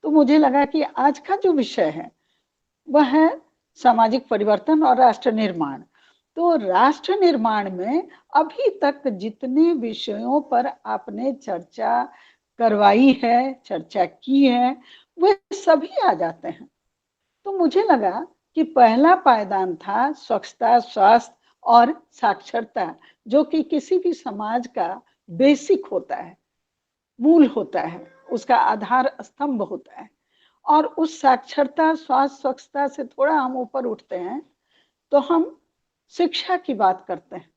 तो मुझे लगा कि आज का जो विषय है वह है सामाजिक परिवर्तन और राष्ट्र निर्माण। तो राष्ट्र निर्माण में अभी तक जितने विषयों पर आपने चर्चा करवाई है, चर्चा की है, वे सभी आ जाते हैं। तो मुझे लगा कि पहला पायदान था स्वच्छता, स्वास्थ्य और साक्षरता, जो कि किसी भी समाज का बेसिक होता है, मूल होता है, उसका आधार स्तंभ होता है। और उस साक्षरता, स्वास्थ्य, स्वच्छता से थोड़ा हम ऊपर उठते हैं तो हम शिक्षा की बात करते हैं।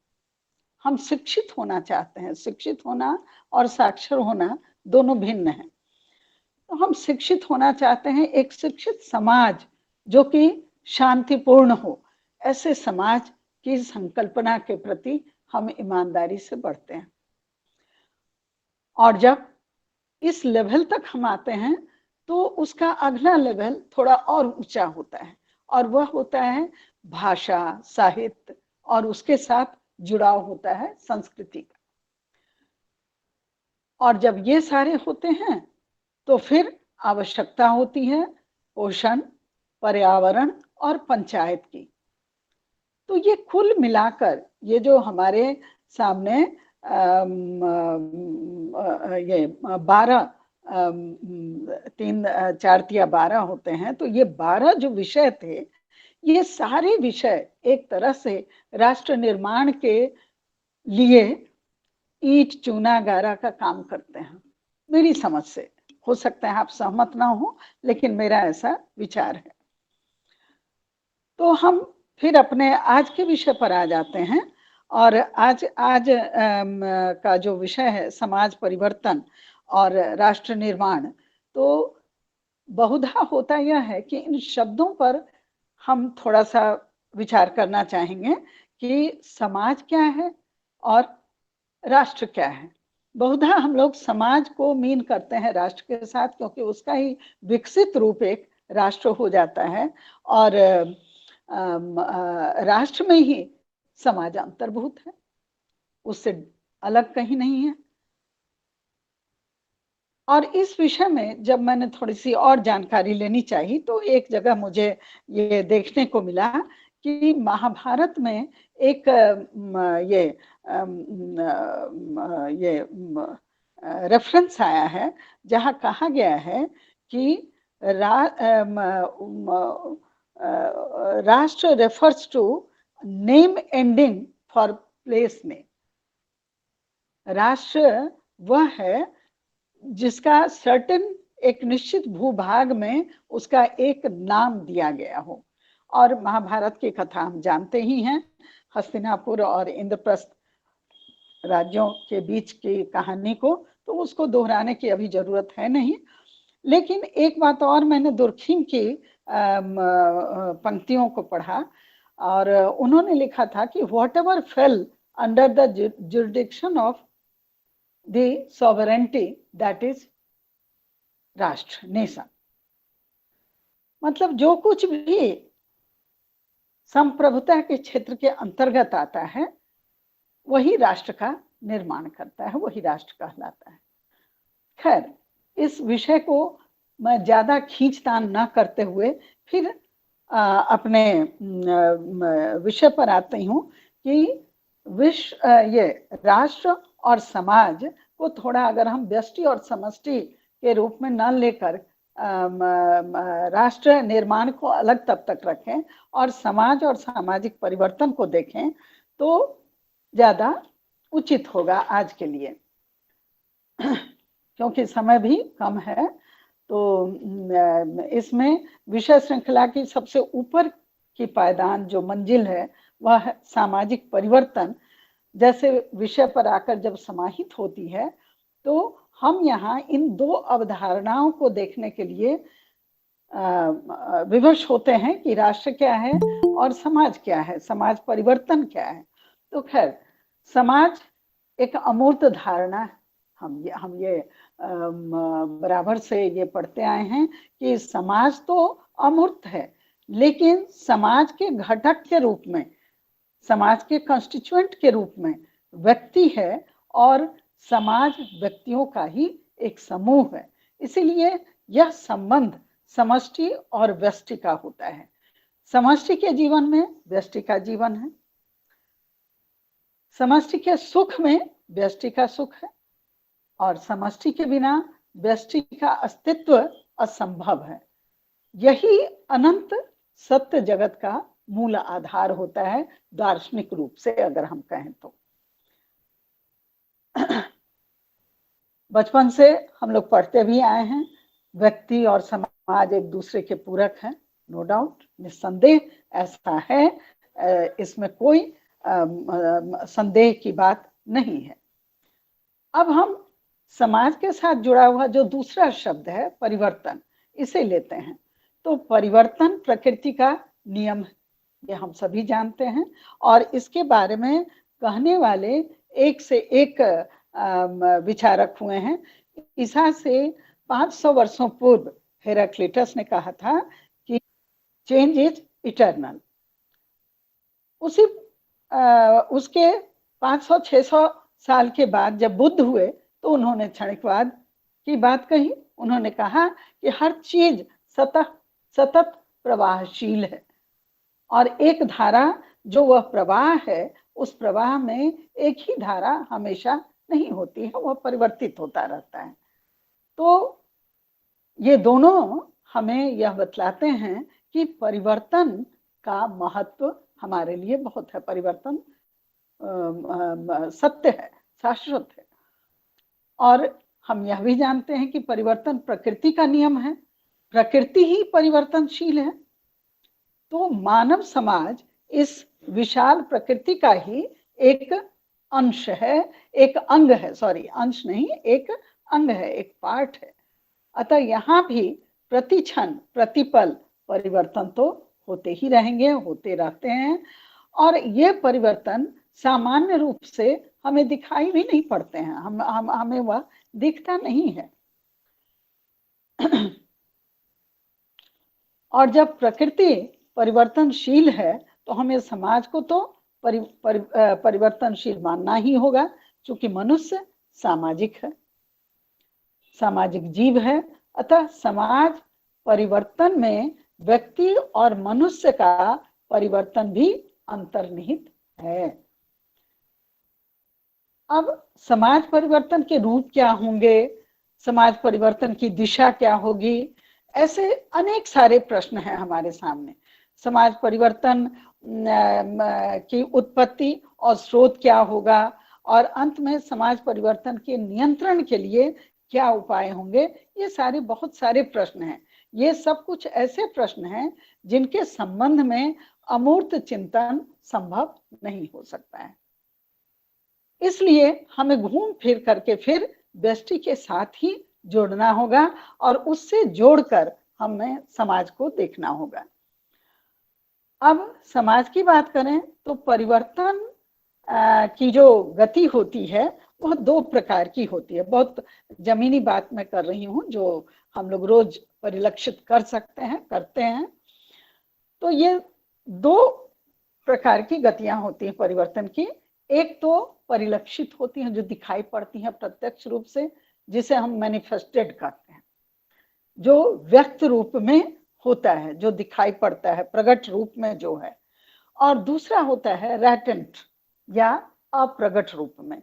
हम शिक्षित होना चाहते हैं। शिक्षित होना और साक्षर होना दोनों भिन्न है। तो हम शिक्षित होना चाहते हैं, एक शिक्षित समाज जो कि शांतिपूर्ण हो, ऐसे समाज की संकल्पना के प्रति हम ईमानदारी से बढ़ते हैं। और जब इस लेवल तक हम आते हैं तो उसका अगला लेवल थोड़ा और ऊंचा होता है, और वह होता है भाषा, साहित्य, और उसके साथ जुड़ाव होता है संस्कृति का। और जब ये सारे होते हैं तो फिर आवश्यकता होती है पोषण, पर्यावरण और पंचायत की। तो ये कुल मिलाकर ये जो हमारे सामने ये 12 3 4 तिया 12 होते हैं, तो ये 12 जो विषय थे, ये सारे विषय एक तरह से राष्ट्र निर्माण के लिए ईंट चूना गारा का काम करते हैं, मेरी समझ से। हो सकता है आप सहमत ना हो, लेकिन मेरा ऐसा विचार है। तो हम फिर अपने आज के विषय पर आ जाते हैं। और आज का जो विषय है समाज परिवर्तन और राष्ट्र निर्माण, तो बहुधा होता यह है कि इन शब्दों पर हम थोड़ा सा विचार करना चाहेंगे कि समाज क्या है और राष्ट्र क्या है। बहुधा हम लोग समाज को मीन करते हैं राष्ट्र के साथ, क्योंकि उसका ही विकसित रूप एक राष्ट्र हो जाता है, और राष्ट्र में ही समाज अंतर्भूत है, उससे अलग कहीं नहीं है। और इस विषय में जब मैंने थोड़ी सी और जानकारी लेनी चाहिए तो एक जगह मुझे ये देखने को मिला कि महाभारत में एक ये रेफरेंस आया है, जहाँ कहा गया है कि rashtra refers to name ending for place name. राष्ट्र वह है जिसका सर्टेन एक निश्चित भूभाग में उसका एक नाम दिया गया हो। और महाभारत की कथा हम जानते ही हैं, हस्तिनापुर और इंद्रप्रस्थ राज्यों के बीच की कहानी को, तो उसको दोहराने की अभी जरूरत है नहीं। लेकिन एक बात और, मैंने दुर्खीम की पंक्तियों को पढ़ा और उन्होंने लिखा था कि what ever fail under the jurisdiction of the sovereignty that is राष्ट्र, नेशन। मतलब जो कुछ भी संप्रभुता के क्षेत्र के अंतर्गत आता है वही राष्ट्र का निर्माण करता है, वही राष्ट्र कहलाता है। खैर, इस विषय को मैं ज्यादा खींचतान न करते हुए फिर अपने विषय पर आती हूँ कि ये राष्ट्र और समाज को थोड़ा अगर हम व्यष्टि और समष्टि के रूप में न लेकर राष्ट्र निर्माण को अलग तब तक रखें और समाज और सामाजिक परिवर्तन को देखें तो ज्यादा उचित होगा आज के लिए, क्योंकि समय भी कम है। तो इसमें विषय श्रृंखला की सबसे ऊपर की पायदान जो मंजिल है वह है सामाजिक परिवर्तन। जैसे विषय पर आकर जब समाहित होती है तो हम यहाँ इन दो अवधारणाओं को देखने के लिए विवश होते हैं कि राष्ट्र क्या है और समाज क्या है, समाज परिवर्तन क्या है। तो खैर, समाज एक अमूर्त धारणा है। हम ये बराबर से ये पढ़ते आए हैं कि समाज तो अमूर्त है, लेकिन समाज के घटक के रूप में समाज के कंस्टिट्यूएंट के रूप में व्यक्ति है और समाज व्यक्तियों का ही एक समूह है। इसीलिए यह संबंध समष्टि और व्यष्टि का होता है। समष्टि के जीवन में व्यष्टि का जीवन है, समष्टि के सुख में व्यष्टि का सुख है, और समष्टि के बिना व्यष्टि का अस्तित्व असंभव है। यही अनंत सत्य जगत का मूल आधार होता है, दार्शनिक रूप से अगर हम कहें तो। बचपन से हम लोग पढ़ते भी आए हैं, व्यक्ति और समाज एक दूसरे के पूरक हैं, नो डाउट, निस्संदेह ऐसा है, इसमें कोई संदेह की बात नहीं है। अब हम समाज के साथ जुड़ा हुआ जो दूसरा शब्द है परिवर्तन, इसे लेते हैं। तो परिवर्तन प्रकृति का नियम है, ये हम सभी जानते हैं, और इसके बारे में कहने वाले एक से एक विचारक हुए हैं। ईसा से 500 वर्षों पूर्व हेराक्लिटस ने कहा था कि चेंज इज इटर्नल। उसके 500-600 साल के बाद जब बुद्ध हुए तो उन्होंने क्षणिकवाद की बात कही। उन्होंने कहा कि हर चीज सतत प्रवाहशील है, और एक धारा जो वह प्रवाह है, उस प्रवाह में एक ही धारा हमेशा नहीं होती है, वह परिवर्तित होता रहता है। तो ये दोनों हमें यह बतलाते हैं कि परिवर्तन का महत्व हमारे लिए बहुत है। परिवर्तन सत्य है, शाश्वत है, और हम यह भी जानते हैं कि परिवर्तन प्रकृति का नियम है, प्रकृति ही परिवर्तनशील है। तो मानव समाज इस विशाल प्रकृति का ही एक अंश है, एक अंग है, सॉरी अंश नहीं, एक अंग है, एक पार्ट है। अतः यहाँ भी प्रति क्षण प्रतिपल परिवर्तन तो होते ही रहेंगे, होते रहते हैं, और ये परिवर्तन सामान्य रूप से हमें दिखाई भी नहीं पड़ते हैं, हमें वह दिखता नहीं है। और जब प्रकृति परिवर्तनशील है तो हमें समाज को तो परिवर्तनशील मानना ही होगा, क्योंकि मनुष्य सामाजिक है, सामाजिक जीव है। अतः समाज परिवर्तन में व्यक्ति और मनुष्य का परिवर्तन भी अंतर्निहित है। अब समाज परिवर्तन के रूप क्या होंगे, समाज परिवर्तन की दिशा क्या होगी, ऐसे अनेक सारे प्रश्न हैं हमारे सामने। समाज परिवर्तन की उत्पत्ति और स्रोत क्या होगा, और अंत में समाज परिवर्तन के नियंत्रण के लिए क्या उपाय होंगे, ये सारे बहुत सारे प्रश्न हैं। ये सब कुछ ऐसे प्रश्न हैं जिनके संबंध में अमूर्त चिंतन संभव नहीं हो सकता है। इसलिए हमें घूम फिर करके फिर व्यष्टि के साथ ही जोड़ना होगा, और उससे जोड़कर हमें समाज को देखना होगा। अब समाज की बात करें तो परिवर्तन की जो गति होती है वह दो प्रकार की होती है। बहुत जमीनी बात मैं कर रही हूँ, जो हम लोग रोज परिलक्षित कर सकते हैं, करते हैं। तो ये दो प्रकार की गतियां होती हैं परिवर्तन की। एक तो परिलक्षित होती हैं, जो दिखाई पड़ती हैं प्रत्यक्ष रूप से, जिसे हम मैनिफेस्टेड करते हैं, जो व्यक्त रूप में होता है, जो दिखाई पड़ता है प्रगट रूप में जो है। और दूसरा होता है लैटेंट या अप्रगट रूप में।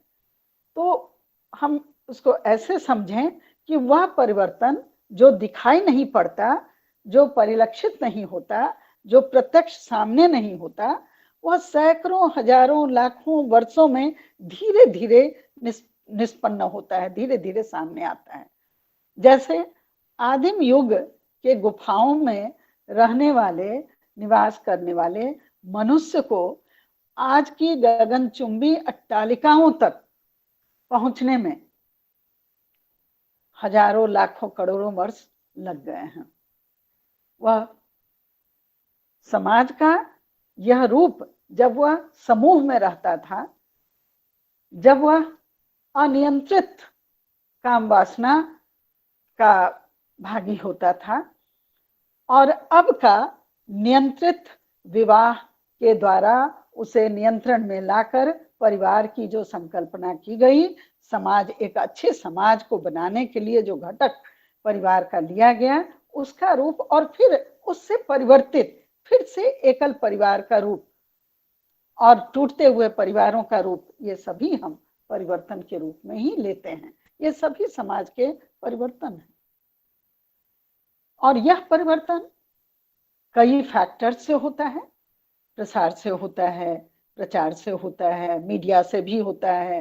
तो हम उसको ऐसे समझें कि वह परिवर्तन जो दिखाई नहीं पड़ता, जो परिलक्षित नहीं होता, जो प्रत्यक्ष सामने नहीं होता, वह सैकड़ों, हजारों, लाखों वर्षों में धीरे धीरे निष्पन्न होता है, धीरे धीरे सामने आता है। जैसे आदिम युग के गुफाओं में रहने वाले, निवास करने वाले मनुष्य को आज की गगनचुंबी अट्टालिकाओं तक पहुंचने में हजारों, लाखों, करोड़ों वर्ष लग गए हैं। वह समाज का यह रूप जब वह समूह में रहता था, जब वह अनियंत्रित काम वासना का भागी होता था, और अब का नियंत्रित विवाह के द्वारा उसे नियंत्रण में लाकर परिवार की जो संकल्पना की गई, समाज, एक अच्छे समाज को बनाने के लिए जो घटक परिवार का लिया गया, उसका रूप, और फिर उससे परिवर्तित फिर से एकल परिवार का रूप और टूटते हुए परिवारों का रूप, ये सभी हम परिवर्तन के रूप में ही लेते हैं। ये सभी समाज के परिवर्तन है। और यह परिवर्तन कई फैक्टर से होता है। प्रसार से होता है, प्रचार से होता है, मीडिया से भी होता है।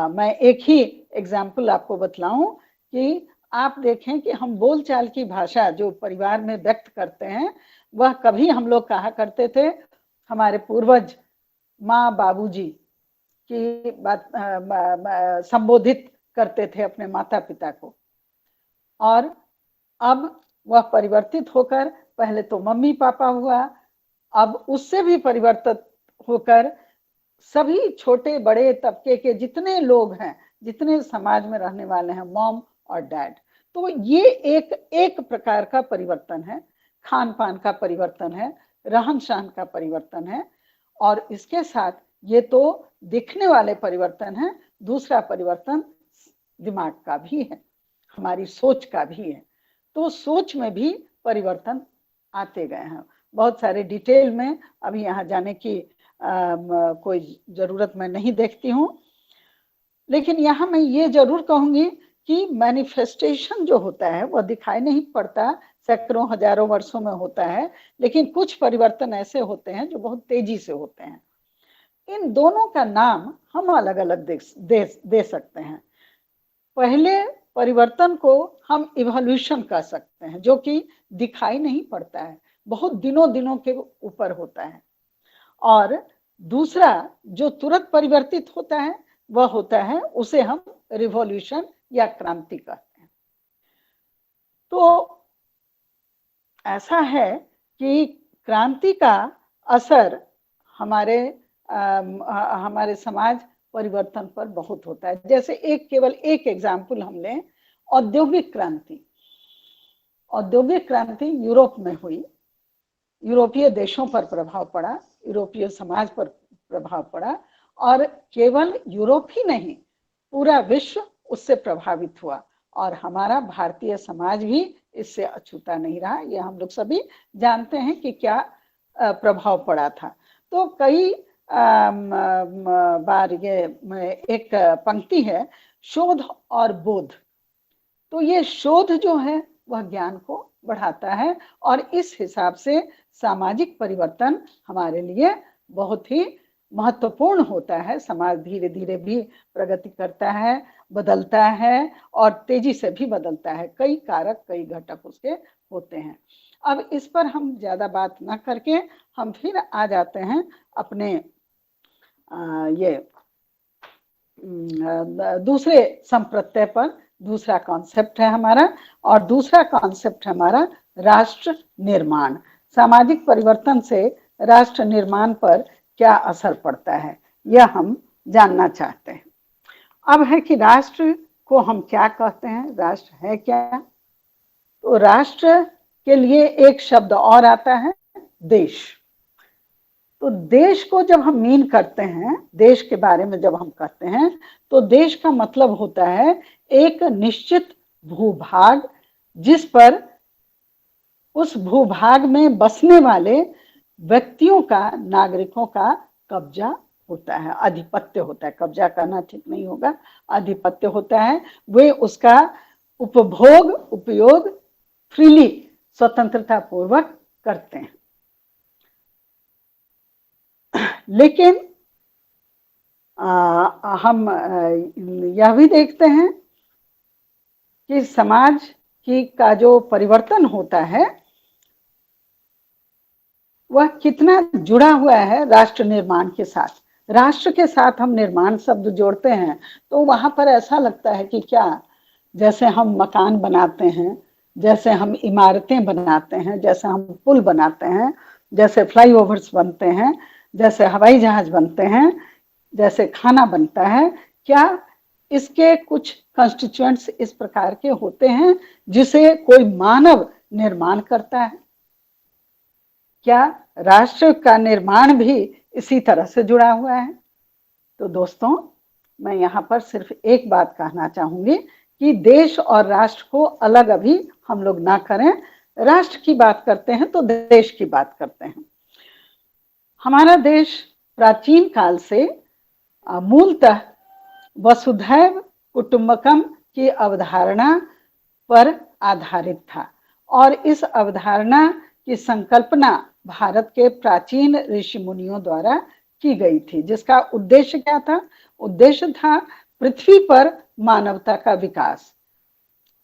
मैं एक ही एग्जाम्पल आपको बतलाऊं कि आप देखें कि हम बोलचाल की भाषा जो परिवार में व्यक्त करते हैं, वह कभी हम लोग कहा करते थे, हमारे पूर्वज माँ बाबूजी की बात संबोधित करते थे अपने माता पिता को, और अब वह परिवर्तित होकर पहले तो मम्मी पापा हुआ, अब उससे भी परिवर्तित होकर सभी छोटे बड़े तबके के जितने लोग हैं, जितने समाज में रहने वाले हैं, मॉम और डैड। तो ये एक प्रकार का परिवर्तन है। खान पान का परिवर्तन है, रहन सहन का परिवर्तन है, और इसके साथ ये तो दिखने वाले परिवर्तन है। दूसरा परिवर्तन दिमाग का भी है, हमारी सोच का भी है। तो सोच में भी परिवर्तन आते गए हैं। बहुत सारे डिटेल में अभी यहाँ जाने की कोई जरूरत मैं नहीं देखती हूँ, लेकिन यहाँ मैं ये जरूर कहूंगी कि मैनिफेस्टेशन जो होता है वह दिखाई नहीं पड़ता, सैकड़ों हजारों वर्षों में होता है, लेकिन कुछ परिवर्तन ऐसे होते हैं जो बहुत तेजी से होते हैं। इन दोनों का नाम हम अलग अलग दे सकते हैं। पहले परिवर्तन को हम इवोल्यूशन कह सकते हैं, जो कि दिखाई नहीं पड़ता है, बहुत दिनों के ऊपर होता है। और दूसरा जो तुरंत परिवर्तित होता है वह होता है, उसे हम रिवॉल्यूशन या क्रांति कहते हैं। तो ऐसा है कि क्रांति का असर हमारे समाज परिवर्तन पर बहुत होता है। जैसे केवल एक एग्जाम्पल हम लें, औद्योगिक क्रांति। औद्योगिक क्रांति यूरोप में हुई, यूरोपीय देशों पर प्रभाव पड़ा, यूरोपीय समाज पर प्रभाव पड़ा, और केवल यूरोप ही नहीं, पूरा विश्व उससे प्रभावित हुआ, और हमारा भारतीय समाज भी इससे अछूता नहीं रहा। ये हम लोग सभी जानते हैं कि क्या प्रभाव पड़ा था। तो कई बार ये एक पंक्ति है, शोध और बोध। तो ये शोध जो है वह ज्ञान को बढ़ाता है, और इस हिसाब से सामाजिक परिवर्तन हमारे लिए बहुत ही महत्वपूर्ण होता है। समाज धीरे धीरे भी प्रगति करता है, बदलता है, और तेजी से भी बदलता है। कई कारक, कई घटक उसके होते हैं। अब इस पर हम ज्यादा बात ना करके हम फिर आ जाते हैं अपने ये दूसरे संप्रत्यय पर। दूसरा कॉन्सेप्ट है हमारा, और दूसरा कॉन्सेप्ट हमारा राष्ट्र निर्माण। सामाजिक परिवर्तन से राष्ट्र निर्माण पर क्या असर पड़ता है, यह हम जानना चाहते हैं। अब है कि राष्ट्र को हम क्या कहते हैं, राष्ट्र है क्या? तो राष्ट्र के लिए एक शब्द और आता है, देश। तो देश को जब हम मीन करते हैं, देश के बारे में जब हम कहते हैं, तो देश का मतलब होता है एक निश्चित भूभाग, जिस पर उस भूभाग में बसने वाले व्यक्तियों का, नागरिकों का कब्जा होता है, आधिपत्य होता है। कब्जा करना ठीक नहीं होगा, आधिपत्य होता है। वे उसका उपभोग, उपयोग फ्रीली, स्वतंत्रता पूर्वक करते हैं। लेकिन हम यह भी देखते हैं कि समाज का जो परिवर्तन होता है वह कितना जुड़ा हुआ है राष्ट्र निर्माण के साथ। राष्ट्र के साथ हम निर्माण शब्द जोड़ते हैं तो वहां पर ऐसा लगता है कि क्या, जैसे हम मकान बनाते हैं, जैसे हम इमारतें बनाते हैं, जैसे हम पुल बनाते हैं, जैसे फ्लाईओवर्स बनते हैं, जैसे हवाई जहाज बनते हैं, जैसे खाना बनता है, क्या इसके कुछ कंस्टिट्यूएंट्स इस प्रकार के होते हैं जिसे कोई मानव निर्माण करता है? क्या राष्ट्र का निर्माण भी इसी तरह से जुड़ा हुआ है? तो दोस्तों, मैं यहाँ पर सिर्फ एक बात कहना चाहूंगी कि देश और राष्ट्र को अलग अभी हम लोग ना करें। राष्ट्र की बात करते हैं तो देश की बात करते हैं। हमारा देश प्राचीन काल से मूलतः वसुधैव कुटुंबकम की अवधारणा पर आधारित था और इस अवधारणा की संकल्पना भारत के प्राचीन ऋषि मुनियों द्वारा की गई थी, जिसका उद्देश्य क्या था? उद्देश्य था पृथ्वी पर मानवता का विकास,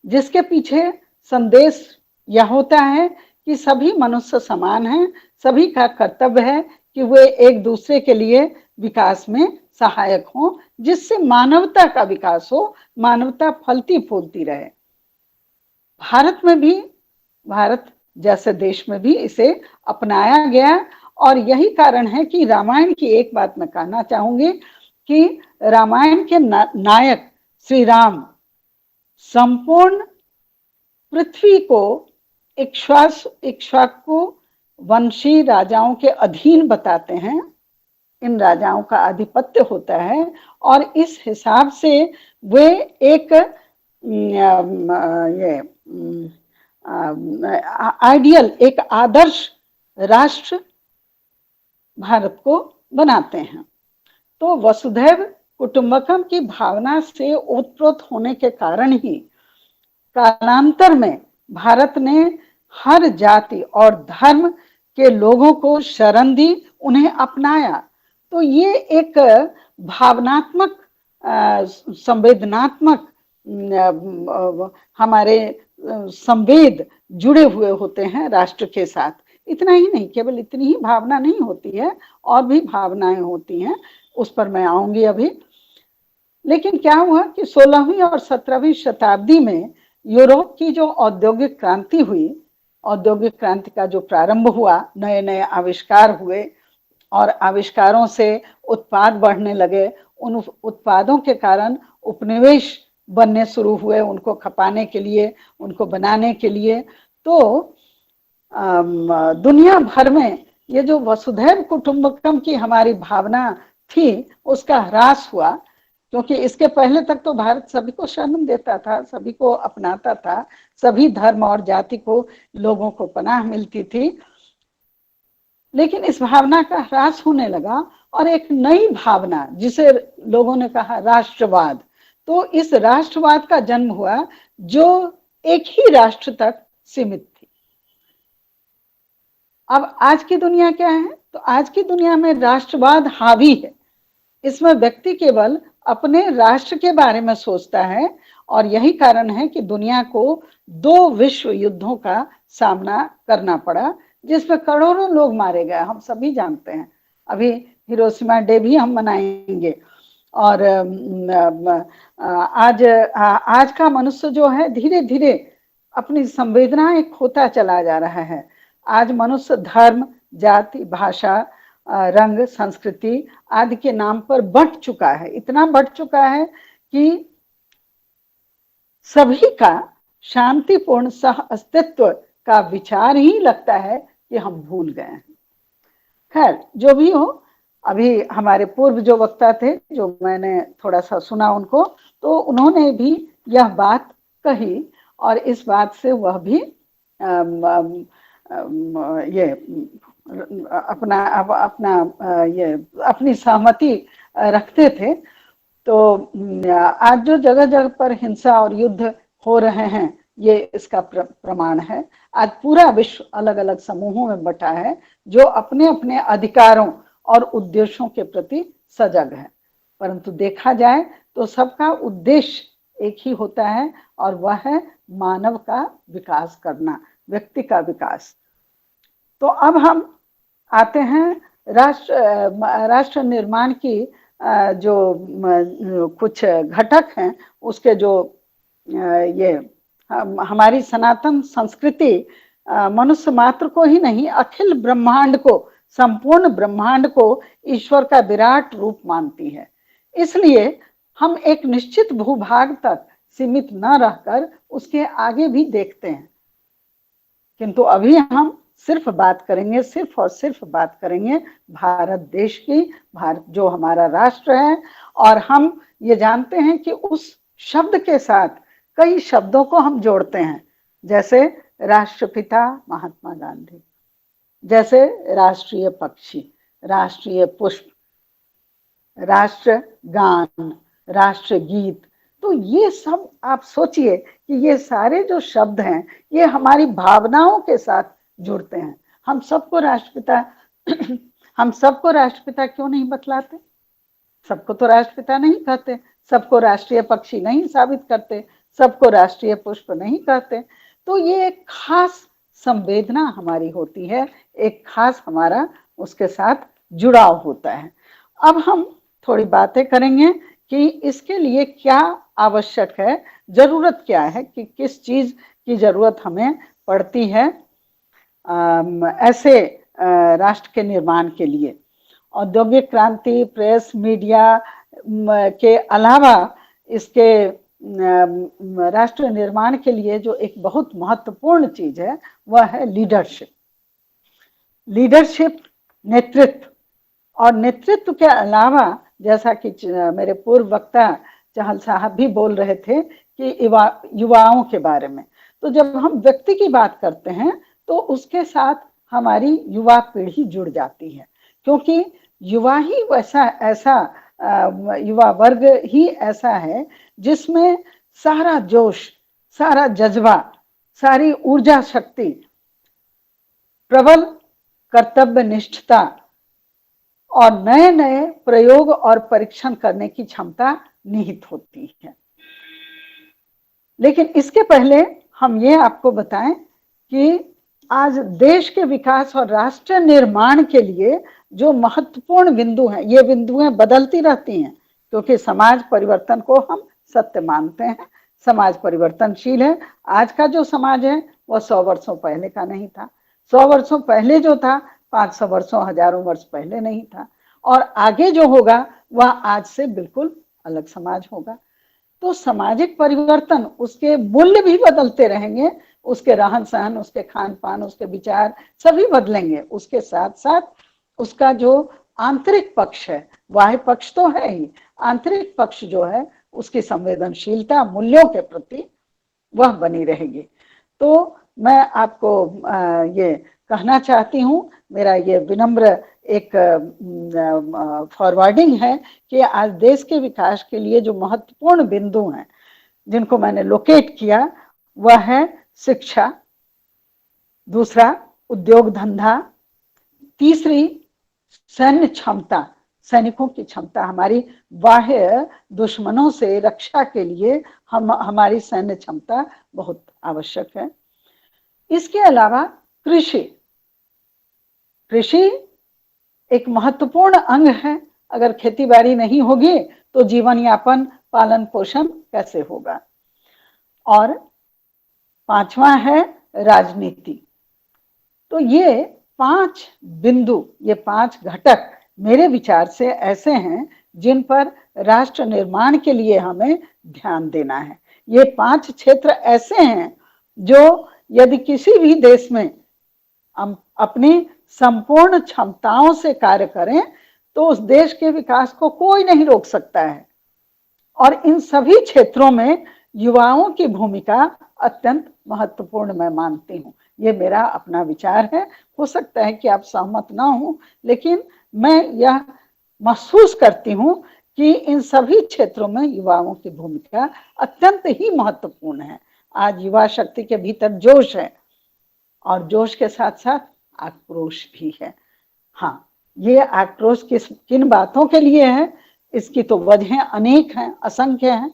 जिसके पीछे संदेश यह होता है कि सभी मनुष्य समान हैं, सभी का कर्तव्य है कि वे एक दूसरे के लिए विकास में सहायक हों, जिससे मानवता का विकास हो, मानवता फलती फूलती रहे। भारत में भी, भारत जैसे देश में भी इसे अपनाया गया और यही कारण है कि रामायण की एक बात मैं कहना चाहूंगी कि रामायण के नायक श्री राम संपूर्ण पृथ्वी को इक्ष्वाकु वंशी राजाओं के अधीन बताते हैं। इन राजाओं का आधिपत्य होता है और इस हिसाब से वे एक आइडियल, एक आदर्श राष्ट्र भारत को बनाते हैं। तो वसुधैव कुटुंबकम की भावना से ओतप्रोत होने के कारण ही कालांतर में भारत ने हर जाति और धर्म के लोगों को शरण दी, उन्हें अपनाया। तो ये एक भावनात्मक, संवेदनात्मक, हमारे संवेद जुड़े हुए होते हैं राष्ट्र के साथ। इतना ही नहीं, केवल इतनी ही भावना नहीं होती है, और भी भावनाएं होती हैं, उस पर मैं आऊंगी अभी। लेकिन क्या हुआ कि 16वीं और 17वीं शताब्दी में यूरोप की जो औद्योगिक क्रांति हुई, औद्योगिक क्रांति का जो प्रारंभ हुआ, नए नए आविष्कार हुए और आविष्कारों से उत्पाद बढ़ने लगे। उन उत्पादों के कारण उपनिवेश बनने शुरू हुए, उनको खपाने के लिए, उनको बनाने के लिए। तो दुनिया भर में ये जो वसुधैव कुटुंबकम की हमारी भावना थी, उसका ह्रास हुआ, क्योंकि इसके पहले तक तो भारत सभी को शरण देता था, सभी को अपनाता था, सभी धर्म और जाति को, लोगों को पनाह मिलती थी। लेकिन इस भावना का ह्रास होने लगा और एक नई भावना, जिसे लोगों ने कहा राष्ट्रवाद, तो इस राष्ट्रवाद का जन्म हुआ, जो एक ही राष्ट्र तक सीमित थी। अब आज की दुनिया क्या है? तो आज की दुनिया में राष्ट्रवाद हावी है। इसमें व्यक्ति केवल अपने राष्ट्र के बारे में सोचता है और यही कारण है कि दुनिया को 2 विश्व युद्धों का सामना करना पड़ा, जिसमें करोड़ों लोग मारे गए, हम सभी जानते हैं। अभी हिरोशिमा डे भी हम मनाएंगे। और आज का मनुष्य जो है, धीरे धीरे अपनी संवेदनाएं खोता चला जा रहा है। आज मनुष्य धर्म, जाति, भाषा, रंग, संस्कृति आदि के नाम पर बंट चुका है, इतना बंट चुका है कि सभी का शांतिपूर्ण सह अस्तित्व का विचार ही लगता है कि हम भूल गए हैं। खैर, जो भी हो, अभी हमारे पूर्व जो वक्ता थे, जो मैंने थोड़ा सा सुना उनको, तो उन्होंने भी यह बात कही और इस बात से वह भी ये अपनी सहमति रखते थे। तो आज जो जगह जगह पर हिंसा और युद्ध हो रहे हैं, ये इसका प्रमाण है। आज पूरा विश्व अलग अलग समूहों में बटा है, जो अपने अपने अधिकारों और उद्देश्यों के प्रति सजग है। परंतु देखा जाए तो सबका उद्देश्य एक ही होता है, और वह है मानव का विकास करना, व्यक्ति का विकास। तो अब हम आते हैं राष्ट्र निर्माण की जो कुछ घटक हैं, उसके जो ये हमारी सनातन संस्कृति मनुष्य मात्र को ही नहीं, अखिल ब्रह्मांड को, संपूर्ण ब्रह्मांड को ईश्वर का विराट रूप मानती है। इसलिए हम एक निश्चित भूभाग तक सीमित न रहकर उसके आगे भी देखते हैं। किंतु अभी हम सिर्फ बात करेंगे, सिर्फ और सिर्फ बात करेंगे भारत देश की, भारत जो हमारा राष्ट्र है। और हम ये जानते हैं कि उस शब्द के साथ कई शब्दों को हम जोड़ते हैं, जैसे राष्ट्रपिता महात्मा गांधी, जैसे राष्ट्रीय पक्षी, राष्ट्रीय पुष्प, राष्ट्रगान, राष्ट्रगीत। तो ये सब आप सोचिए कि ये सारे जो शब्द हैं ये हमारी भावनाओं के साथ जुड़ते हैं। हम सबको राष्ट्रपिता हम सबको राष्ट्रपिता क्यों नहीं बतलाते? सबको तो राष्ट्रपिता नहीं कहते, सबको राष्ट्रीय पक्षी नहीं साबित करते, सबको राष्ट्रीय पुष्प नहीं कहते। तो ये एक खास संवेदना हमारी होती है, एक खास हमारा उसके साथ जुड़ाव होता है। अब हम थोड़ी बातें करेंगे कि इसके लिए क्या आवश्यक है, जरूरत क्या है, कि किस चीज की जरूरत हमें पड़ती है ऐसे राष्ट्र के निर्माण के लिए। औद्योगिक क्रांति, प्रेस, मीडिया के अलावा इसके राष्ट्र निर्माण के लिए जो एक बहुत महत्वपूर्ण चीज है वह है लीडरशिप। लीडरशिप, नेतृत्व। और नेतृत्व के अलावा, जैसा कि मेरे पूर्व वक्ता चहल साहब भी बोल रहे थे कि युवाओं के बारे में, तो जब हम व्यक्ति की बात करते हैं तो उसके साथ हमारी युवा पीढ़ी जुड़ जाती है, क्योंकि युवा ही वैसा ऐसा युवा वर्ग ही ऐसा है जिसमें सारा जोश, सारा जज्बा, सारी ऊर्जा शक्ति, प्रबल कर्तव्य निष्ठता और नए नए प्रयोग और परीक्षण करने की क्षमता निहित होती है। लेकिन इसके पहले हम ये आपको बताएं कि आज देश के विकास और राष्ट्र निर्माण के लिए जो महत्वपूर्ण बिंदु हैं, ये बिंदुएं बदलती रहती हैं, क्योंकि समाज परिवर्तन को हम सत्य मानते हैं, समाज परिवर्तनशील है। आज का जो समाज है वह 100 वर्षों पहले का नहीं था, 100 वर्षों पहले जो था 500 वर्षों, हजारों वर्ष पहले नहीं था, और आगे जो होगा वह आज से बिल्कुल अलग समाज होगा। तो सामाजिक परिवर्तन, उसके मूल्य भी बदलते रहेंगे, उसके रहन सहन, उसके खान पान, उसके विचार सभी बदलेंगे। उसके साथ साथ उसका जो आंतरिक पक्ष है, बाह्य पक्ष तो है ही, आंतरिक पक्ष जो है उसकी संवेदनशीलता मूल्यों के प्रति वह बनी रहेगी। तो मैं आपको ये कहना चाहती हूँ, मेरा ये विनम्र एक फॉरवर्डिंग है कि आज देश के विकास के लिए जो महत्वपूर्ण बिंदु हैं जिनको मैंने लोकेट किया, वह है शिक्षा, दूसरा उद्योग धंधा, तीसरी सैन्य क्षमता, सैनिकों की क्षमता, हमारी बाह्य दुश्मनों से रक्षा के लिए हमारी सैन्य क्षमता बहुत आवश्यक है। इसके अलावा कृषि, कृषि एक महत्वपूर्ण अंग है। अगर खेती बाड़ी नहीं होगी तो जीवन यापन, पालन पोषण कैसे होगा। और पांचवा है राजनीति। तो ये 5 बिंदु, ये 5 घटक मेरे विचार से ऐसे हैं जिन पर राष्ट्र निर्माण के लिए हमें ध्यान देना है। ये 5 क्षेत्र ऐसे हैं जो यदि किसी भी देश में हम अपनी संपूर्ण क्षमताओं से कार्य करें तो उस देश के विकास को कोई नहीं रोक सकता है। और इन सभी क्षेत्रों में युवाओं की भूमिका अत्यंत महत्वपूर्ण मैं मानती हूँ। ये मेरा अपना विचार है, हो सकता है कि आप सहमत ना हो, लेकिन मैं यह महसूस करती हूँ कि इन सभी क्षेत्रों में युवाओं की भूमिका अत्यंत ही महत्वपूर्ण है। आज युवा शक्ति के भीतर जोश है और जोश के साथ साथ आक्रोश भी है। हाँ, ये आक्रोश किन बातों के लिए है, इसकी तो वजहें अनेक हैं, असंख्य हैं,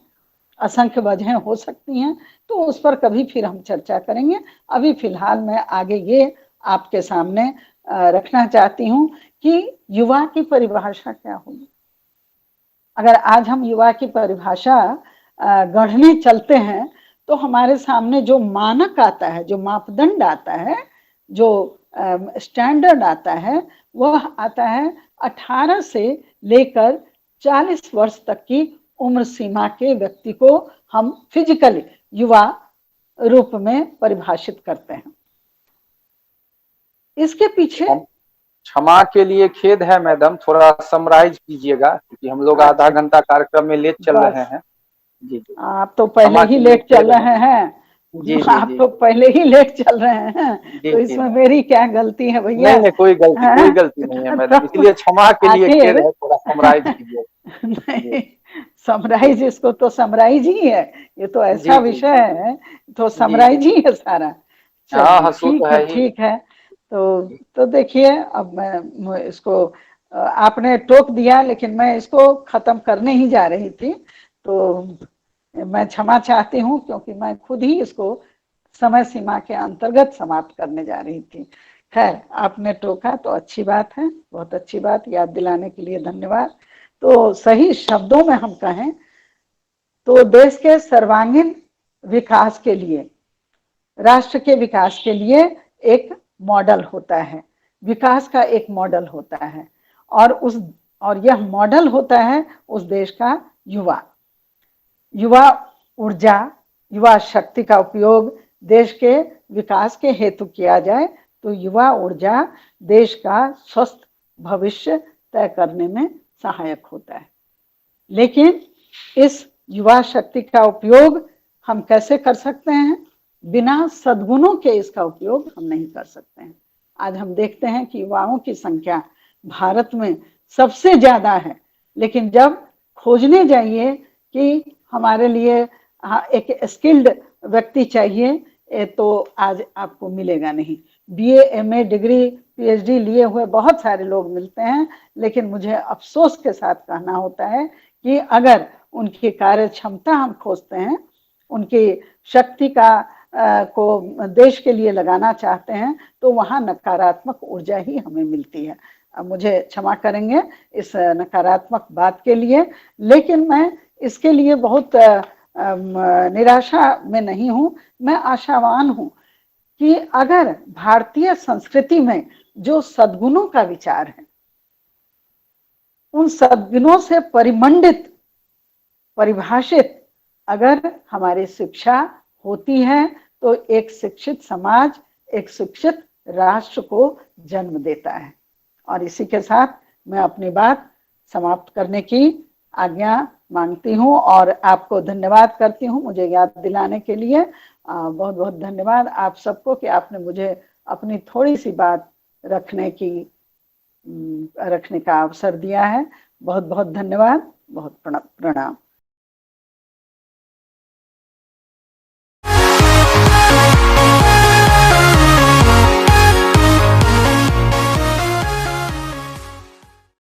असंख्य वजहें हो सकती हैं, तो उस पर कभी फिर हम चर्चा करेंगे। अभी फिलहाल मैं आगे ये आपके सामने रखना चाहती हूँ कि युवा की परिभाषा क्या होगी। अगर आज हम युवा की परिभाषा गढ़ने चलते हैं तो हमारे सामने जो मानक आता है, जो मापदंड आता है, जो स्टैंडर्ड आता है, वह आता है 18 से लेकर 40 वर्ष तक की उम्र सीमा के व्यक्ति को हम फिजिकली युवा रूप में परिभाषित करते हैं। इसके पीछे क्षमा के लिए खेद है मैडम, थोड़ा समराइज कीजिएगा क्योंकि हम लोग आधा अच्छा घंटा कार्यक्रम में लेट चल रहे बस, हैं। जी जी, आप तो पहले क्षमा ही के लिए लेट चल खेद है। रहे हैं। जी जी आप जी तो पहले ही लेट चल रहे हैं, जी तो जी इसमें मैम। मेरी क्या गलती है भैया? नहीं नहीं, कोई हाँ? गलती नहीं है मैडम, तो इसलिए क्षमा के लिए खेद आखिर है, थोड़ा समराइज कीजिए। जी नहीं, जी समराइज, इसको तो समराइज ही है, ये तो ऐसा जी जी विषय है, तो जी जी। समराइज ही है सारा। हाँ चलिए हाँ, सो तो ठीक है, है ही। ठीक है। तो देखिए, अब मैं इसको आपने टोक दिया, लेकिन मैं इसको खत्म करने ही जा रही थी, तो मैं क्षमा चाहती हूँ, क्योंकि मैं खुद ही इसको समय सीमा के अंतर्गत समाप्त करने जा रही थी। खैर, आपने टोका तो अच्छी बात है, बहुत अच्छी बात, याद दिलाने के लिए धन्यवाद। तो सही शब्दों में हम कहें तो देश के सर्वांगीण विकास के लिए, राष्ट्र के विकास के लिए एक मॉडल होता है, विकास का एक मॉडल होता है, और यह मॉडल होता है उस देश का युवा। युवा ऊर्जा, युवा शक्ति का उपयोग देश के विकास के हेतु किया जाए तो युवा ऊर्जा देश का स्वस्थ भविष्य तय करने में सहायक होता है। लेकिन इस युवा शक्ति का उपयोग हम कैसे कर सकते हैं? बिना सद्गुणों के इसका उपयोग हम नहीं कर सकते हैं। आज हम देखते हैं कि युवाओं की संख्या भारत में सबसे ज्यादा है, लेकिन जब खोजने जाइए कि हमारे लिए एक स्किल्ड व्यक्ति चाहिए, तो आज आपको मिलेगा नहीं। बीए, एमए डिग्री, पीएचडी लिए हुए बहुत सारे लोग मिलते हैं, लेकिन मुझे अफसोस के साथ कहना होता है कि अगर उनकी कार्य क्षमता हम खोजते हैं, उनकी शक्ति को देश के लिए लगाना चाहते हैं, तो वहां नकारात्मक ऊर्जा ही हमें मिलती है। अब मुझे क्षमा करेंगे इस नकारात्मक बात के लिए, लेकिन मैं इसके लिए बहुत निराशा में नहीं हूं, मैं आशावान हूं कि अगर भारतीय संस्कृति में जो सद्गुणों का विचार है, उन सद्गुणों से परिमंडित, परिभाषित अगर हमारी शिक्षा होती है, तो एक शिक्षित समाज, एक शिक्षित राष्ट्र को जन्म देता है। और इसी के साथ मैं अपनी बात समाप्त करने की आज्ञा मांगती हूँ और आपको धन्यवाद करती हूँ मुझे याद दिलाने के लिए। बहुत बहुत धन्यवाद आप सबको कि आपने मुझे अपनी थोड़ी सी बात रखने का अवसर दिया है। बहुत बहुत धन्यवाद, बहुत प्रणाम।